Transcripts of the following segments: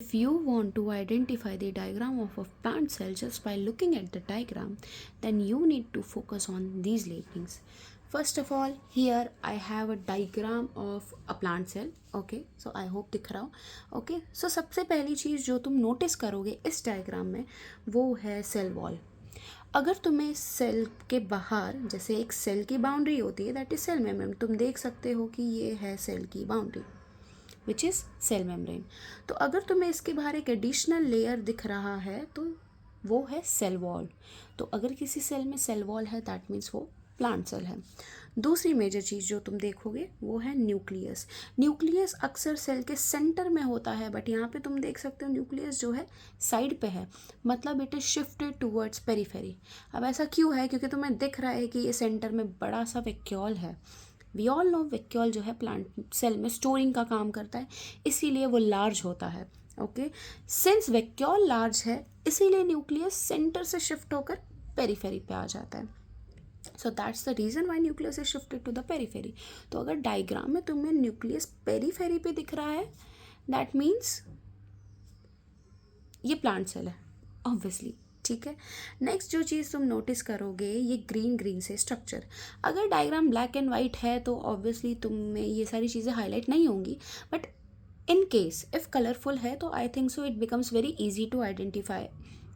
If you want to identify the diagram of a plant cell just by looking at the diagram, then you need to focus on these labelings. First of all, here I have a diagram of a plant cell. Okay, so I hope दिख रहा हो. Okay, so सबसे पहली चीज़ जो तुम notice करोगे इस diagram में वो है सेल वॉल. अगर तुम्हें सेल के बाहर जैसे एक सेल की बाउंड्री होती है, दैट इज सेल मेम्ब्रेन, तुम देख सकते हो कि ये है सेल की boundary which is cell membrane. तो अगर तुम्हें इसके बाहर एक एडिशनल लेयर दिख रहा है तो वो है सेल वॉल. तो अगर किसी सेल में सेल वॉल है दैट मीन्स वो प्लांट सेल है. दूसरी मेजर चीज़ जो तुम देखोगे वो है न्यूक्लियस. न्यूक्लियस अक्सर सेल के सेंटर में होता है, बट यहाँ पे तुम देख सकते हो न्यूक्लियस जो है साइड पे है, मतलब it is shifted towards periphery. अब ऐसा क्यों है? क्योंकि तुम्हें दिख रहा है कि ये सेंटर में बड़ा सा वैक्यूल है. वी ऑल नो वैक्यूल जो है प्लांट सेल में स्टोरिंग का काम करता है, इसीलिए वो लार्ज होता है. ओके, सिंस वैक्यूल लार्ज है इसीलिए न्यूक्लियस सेंटर से शिफ्ट होकर पेरीफेरी पे आ जाता है. So that's the reason why nucleus is shifted to the periphery. तो अगर डायग्राम में तुम्हें न्यूक्लियस पेरीफेरी पे दिख रहा है दैट मीन्स ये प्लांट सेल है ऑब्वियसली. ठीक है, नेक्स्ट जो चीज़ तुम नोटिस करोगे ये ग्रीन ग्रीन से स्ट्रक्चर. अगर डायग्राम ब्लैक एंड वाइट है तो ऑब्वियसली तुम्हें ये सारी चीज़ें हाईलाइट नहीं होंगी, but in case if colourful है तो I think so it becomes very easy to identify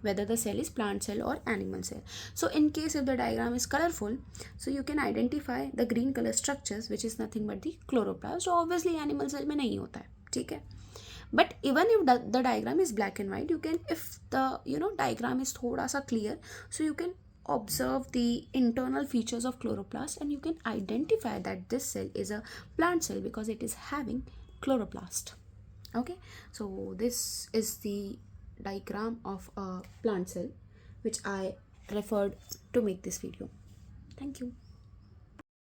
whether the cell is plant cell or animal cell. So in case if the diagram is colorful, so you can identify the green color structures which is nothing but the chloroplast, जो obviously animal cell में नहीं होता है. ठीक है, but even if the diagram is black and white, you can, if the diagram is थोड़ा सा clear, so you can observe the internal features of chloroplast and you can identify that this cell is a plant cell because it is having chloroplast. Okay, so this is the diagram of a plant cell which I referred to make this video. Thank you.